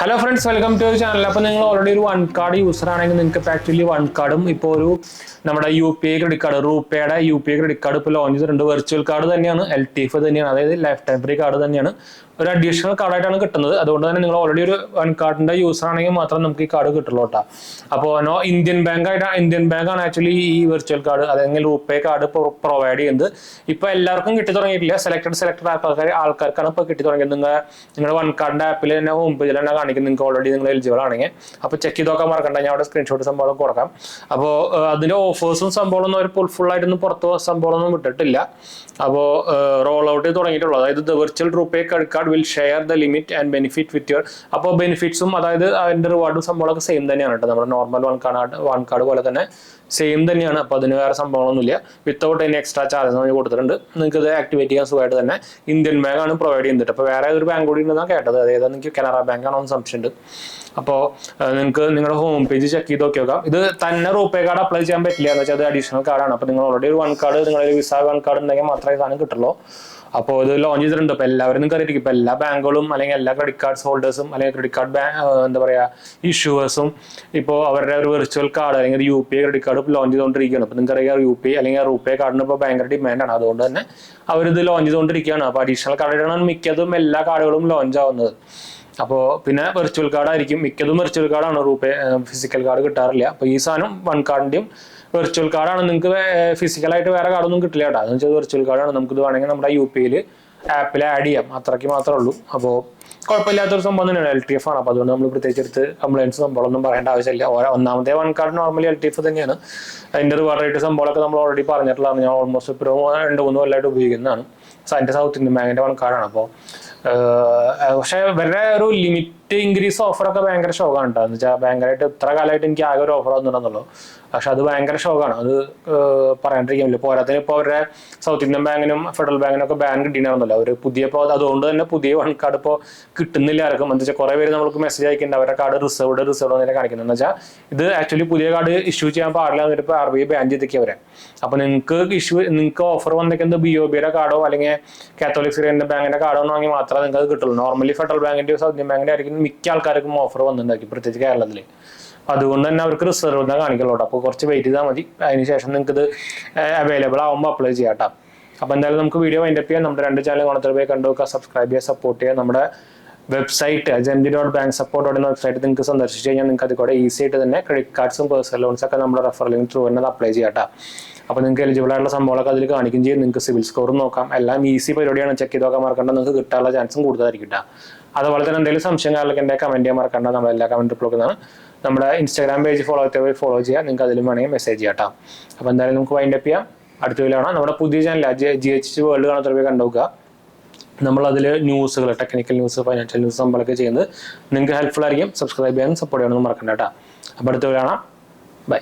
Hello friends, welcome to channel. അപ്പോൾ നിങ്ങൾ already ഒരു വൺ കാർഡ് യൂസർ ആണെങ്കിൽ നിങ്ങൾക്ക് ഇപ്പോൾ ആക്ച്വലി വൺ കാർഡും ഇപ്പോൾ ഒരു നമ്മുടെ UPI ക്രെഡിറ്റ് കാർഡ് റൂപേയുടെ UPI ക്രെഡിറ്റ് കാർഡ് ഇപ്പോൾ ലോഞ്ച് ചെയ്തിട്ടുണ്ട്. വെർച്വൽ കാർഡ് തന്നെയാണ്, LTF തന്നെയാണ്, അതായത് ലൈഫ് ടൈം ഫ്രീ കാർഡ് തന്നെയാണ്. ഒരു അഡീഷണൽ കാർഡായിട്ടാണ് കിട്ടുന്നത്. അതുകൊണ്ട് തന്നെ നിങ്ങൾ ഓൾറെഡി ഒരു വൺ കാർഡിന്റെ യൂസർ ആണെങ്കിൽ മാത്രം നമുക്ക് ഈ കാർഡ് കിട്ടുള്ളൂ കേട്ടോ. അപ്പോൾ ഇന്ത്യൻ ബാങ്കാണ് ആക്ച്വലി ഈ വെർച്വൽ കാർഡ് അല്ലെങ്കിൽ റൂപേ കാർഡ് പ്രൊവൈഡ് ചെയ്യുന്നത്. ഇപ്പോൾ എല്ലാവർക്കും കിട്ടി തുടങ്ങിയിട്ടില്ല, സെലക്ടഡ് ആൾക്കാർക്കാണ് ഇപ്പോൾ കിട്ടി തുടങ്ങിയത്. നിങ്ങളുടെ വൺ കാർഡിന്റെ ആപ്പിൽ തന്നെ ഹോം പേജിൽ തന്നെ കാണിക്കും നിങ്ങൾക്ക് ഓൾറെഡി നിങ്ങൾ എലിജിബിൾ ആണെങ്കിൽ. അപ്പോൾ ചെക്ക് ചെയ്ത് നോക്കാൻ മറക്കണ്ട, ഞാൻ അവിടെ സ്ക്രീൻഷോട്ട് സംഭവം കൊടുക്കാം. അപ്പോൾ അതിന്റെ ഓഫേഴ്സും സംഭവമൊന്നും അവർ ഫുൾ ആയിട്ടൊന്നും പുറത്ത് സംഭവമൊന്നും വിട്ടിട്ടില്ല. അപ്പോൾ റോൾ ഔട്ട് തുടങ്ങിയിട്ടുള്ളൂ. അതായത് the virtual RuPay credit card will share the limit and benefit with your. അപ്പോൾ ബെനിഫിറ്റ്സും അതായത് അതിന്റെ റിവാർഡും സംഭവമൊക്കെ സെയിം തന്നെയാണ് കേട്ടോ. നമ്മുടെ നോർമൽ വൺ കാർഡ് പോലെ തന്നെ സെയിം തന്നെയാണ്. അപ്പോൾ അതിന് വേറെ സംഭവങ്ങളൊന്നുമില്ല. വിത്തൗട്ട് എനി എക്സ്ട്രാ ചാർജസ് നമ്മൾ കൊടുത്തിട്ടുണ്ട്. നിങ്ങൾക്ക് ഇത് ആക്ടിവേറ്റ് ചെയ്യാൻ സുഖമായിട്ട് തന്നെ ഇന്ത്യൻ ബാങ്ക് ആണ് പ്രൊവൈഡ് ചെയ്യുന്നത്. അപ്പോൾ വേറെ ഒരു ബാങ്ക് കൂടി ഉണ്ടെന്നാണ് കേട്ടത്. അതായത് നിങ്ങൾക്ക് കനറ ബാങ്ക് ആണോ എന്ന് സംശയമുണ്ട്. അപ്പോൾ നിങ്ങൾക്ക് നിങ്ങളുടെ ഹോം പേജ് ചെക്ക് ചെയ്ത് നോക്കാം. ഇത് തന്നെ റൂപേ കാർഡ് അപ്ലൈ ചെയ്യാൻ പറ്റില്ല എന്ന് വെച്ചാൽ അത് അഡീഷണൽ കാർഡാണ്. അപ്പോൾ നിങ്ങൾ ഓൾറെഡി ഒരു വൺ കാർഡ്, നിങ്ങളുടെ വിസ വൺ കാർഡ് ഉണ്ടെങ്കിൽ മാത്രമേ സാധനം കിട്ടുള്ളൂ. അപ്പോൾ ഇത് ലോഞ്ച് ചെയ്തിട്ടുണ്ട്. ഇപ്പോൾ എല്ലാവരും നിങ്ങൾക്ക് അറിയിക്കും, ഇപ്പോൾ എല്ലാ ബാങ്കുകളും അല്ലെങ്കിൽ എല്ലാ ക്രെഡിറ്റ് കാർഡ് ഹോൾഡേഴ്സും അല്ലെങ്കിൽ ക്രെഡിറ്റ് കാർഡ് എന്താ പറയുക ഇഷ്യൂവേഴ്സും ഇപ്പോൾ അവരുടെ ഒരു വെർച്വൽ കാർഡ് അല്ലെങ്കിൽ UPI ക്രെഡിറ്റ് കാർഡ് ലോഞ്ച് ചെയ്തുകൊണ്ടിരിക്കുകയാണ്. അപ്പോൾ നിങ്ങൾക്ക് അറിയാം UPI അല്ലെങ്കിൽ റൂപേ കാർഡിന് ഇപ്പോൾ ഭയങ്കര ഡിമാൻഡാണ്. അതുകൊണ്ട് തന്നെ അവരിത് ലോഞ്ച് ചെയ്തുകൊണ്ടിരിക്കുകയാണ്. അപ്പോൾ അഡീഷണൽ കാർഡാണ് മിക്കതും എല്ലാ കാർഡുകളും ലോഞ്ച് ആവുന്നത്. അപ്പോൾ പിന്നെ വെർച്വൽ കാർഡ് ആയിരിക്കും മിക്കതും. വെർച്വൽ കാർഡാണ്, റൂപേ ഫിസിക്കൽ കാർഡ് കിട്ടാറില്ല. അപ്പോൾ ഈ സാധനം വൺ കാർഡിൻ്റെയും വെർച്വൽ കാർഡാണ്. നിങ്ങൾക്ക് ഫിസിക്കലായിട്ട് വേറെ കാർഡൊന്നും കിട്ടില്ല കേട്ടോ. അതെന്ന് വെച്ചാൽ വെർച്വൽ കാർഡാണ്. നമുക്കിത് വേണമെങ്കിൽ നമ്മുടെ UPIയിൽ ആപ്പിൽ ആഡ് ചെയ്യാം, അത്രയ്ക്ക് മാത്രമേ ഉള്ളൂ. അപ്പോൾ കുഴപ്പമില്ലാത്തൊരു സംഭവം തന്നെയാണ്. LTF ആണ്. അപ്പോൾ അതുകൊണ്ട് നമ്മൾ പ്രത്യേകിച്ച് എടുത്ത് കംപ്ലയിൻസ് സംഭവമൊന്നും പറയേണ്ട ആവശ്യമില്ല. ഒന്നാമത്തെ വൺ കാർഡ് നോർമലി LTF തന്നെയാണ്. അതിൻ്റെ റിവാർഡ് റേറ്റ് സംഭവമൊക്കെ നമ്മൾ ഓൾറെഡി പറഞ്ഞിട്ടുള്ളതാണ്. ഞാൻ ഓൾമോസ്റ്റ് ഇപ്പോൾ 2-3 കൊല്ലമായിട്ട് ഉപയോഗിക്കുന്നതാണ്. അതിൻ്റെ സൗത്ത് ഇന്ത്യൻ ബാങ്കിൻ്റെ വൺ കാർഡാണ്. അപ്പോൾ പക്ഷേ ഇവരുടെ ഒരു ലിമിറ്റ് ഇൻക്രീസ് ഓഫറൊക്കെ ഭയങ്കര ഷോക്കാണ് കേട്ടോ. എന്ന് വെച്ചാൽ ഭയങ്കരമായിട്ട് ഇത്ര കാലമായിട്ട് എനിക്ക് ആകെ ഒരു ഓഫർ വന്നിട്ടുണ്ടെന്നുള്ളൂ. പക്ഷെ അത് ഭയങ്കര ഷോക്കാണ്. അത് പറയാണ്ടിരിക്കുന്നില്ല. പോരാത്തിന് ഇപ്പോൾ അവരുടെ സൗത്ത് ഇന്ത്യൻ ബാങ്കിനും ഫെഡറൽ ബാങ്കിനും ഒക്കെ ബാൻ കിട്ടിയിട്ടുണ്ടല്ലോ അവർ പുതിയ. ഇപ്പോൾ അതുകൊണ്ട് തന്നെ പുതിയ വൺ കാർഡ് ഇപ്പോൾ കിട്ടുന്നില്ല ആർക്കും. എന്താ വെച്ചാൽ കുറേ പേര് നമുക്ക് മെസ്സേജ് അയക്കുന്നുണ്ട് അവരുടെ കാർഡ് റിസർവ്ഡ് എന്നൊക്കെ കാണിക്കുന്നത്. എന്ന് വെച്ചാൽ ഇത് ആക്ച്വലി പുതിയ കാർഡ് ഇഷ്യൂ ചെയ്യാൻ പാടില്ല എന്നിട്ട് ഇപ്പോൾ RBI ബാൻ ചെയ്തൊക്കെ അവരെ. അപ്പോൾ നിങ്ങൾക്ക് ഓഫർ വന്നിരിക്കുന്നത് BOBയുടെ കാർഡോ അല്ലെങ്കിൽ കാത്തോലിക് സിറിയൻ ബാങ്കിന്റെ കാർഡോ ആണെങ്കിൽ മാത്രമേ നിങ്ങൾക്ക് അത് കിട്ടുള്ളൂ. നോർമലി ഫെഡറൽ ബാങ്കിന്റെയോ സൗത്ത് ഇന്ത്യൻ ബാങ്കിന്റെ ആയിരിക്കും മിക്ക ആൾക്കാർക്കും ഓഫർ വന്നിട്ടുണ്ടാക്കി, പ്രത്യേകിച്ച് കേരളത്തിൽ. അതുകൊണ്ട് തന്നെ അവർക്ക് റിസർവ് എന്നാ കാണിക്കുള്ളൂ. അപ്പോൾ കുറച്ച് വെയിറ്റ് ചെയ്താൽ മതി. അതിനുശേഷം നിങ്ങൾക്ക് ഇത് അവൈലബിൾ ആകുമ്പോൾ അപ്ലൈ ചെയ്യാം കേട്ടോ. അപ്പോൾ എന്തായാലും നമുക്ക് വീഡിയോ വൈൻഡപ്പ് ചെയ്യാം. നമ്മുടെ 2 ചാനൽ ഗുണത്തിലേക്ക് കണ്ടുവെക്കുക, സബ്സ്ക്രൈബ് ചെയ്യുക, സപ്പോർട്ട് ചെയ്യുക. നമ്മുടെ വെബ്സൈറ്റ് agenti.banksupport എന്ന വെബ്സൈറ്റ് നിങ്ങൾക്ക് സന്ദർശിച്ച് കഴിഞ്ഞാൽ നിങ്ങൾക്ക് അതിൽ കൂടെ ഈസി ആയിട്ട് തന്നെ ക്രെഡിറ്റ് കാർഡ്സും പേഴ്സണൽ ലോൺസൊക്കെ നമ്മുടെ റെഫറൽ ലിങ്ക് ത്രൂ തന്നെ അപ്ലൈ ചെയ്യാം കേട്ടോ. അപ്പോൾ നിങ്ങൾക്ക് എലിജിബിൾ ആയിട്ടുള്ള സംഭവങ്ങളൊക്കെ അതിൽ കാണിക്കുകയും ചെയ്യും. നിങ്ങൾക്ക് സിവിൽ സ്കോറും നോക്കാം. എല്ലാം ഈസി പരിപാടിയാണ്. ചെക്ക് ചെയ്ത് നോക്കാൻ മറക്കണ്ട. നിങ്ങൾക്ക് കിട്ടാനുള്ള ചാൻസും കൂടുതലായിരിക്കും കേട്ടോ. അതുപോലെ തന്നെ എന്തെങ്കിലും സംശയങ്ങളിലൊക്കെ എൻ്റെ കമൻറ്റ് ചെയ്യാൻ മറക്കണ്ട. നമ്മളെല്ലാ കമൻറ്റ് റിപ്ലൈ കൊടുക്കുന്നതാണ്. നമ്മുടെ ഇൻസ്റ്റാഗ്രാം പേജ് ഫോളോ ചെയ്യാം. നിങ്ങൾക്ക് അതിലും വേണമെങ്കിൽ മെസ്സേജ് ചെയ്യാം കേട്ടോ. അപ്പോൾ എന്തായാലും നമുക്ക് വൈൻഡപ്പ് ചെയ്യാം. അടുത്ത വീഡിയോ ആണ് നമ്മുടെ പുതിയ ചാനൽ GH വേൾഡ് കാണാൻ കണ്ടുവെക്കുക. നമ്മളതിൽ ന്യൂസുകൾ, ടെക്നിക്കൽ ന്യൂസ്, ഫൈനാൻഷ്യൽ ന്യൂസ് സംഭവമൊക്കെ ചെയ്യുന്നത് നിങ്ങൾക്ക് ഹെൽപ്ഫുൾ ആയിരിക്കും. സബ്സ്ക്രൈബ് ചെയ്യാനും സപ്പോർട്ട് ചെയ്യാനൊന്നും മറക്കണ്ട കേട്ടോ. അപ്പോൾ അടുത്ത വീഡിയോ കാണാം. ബൈ.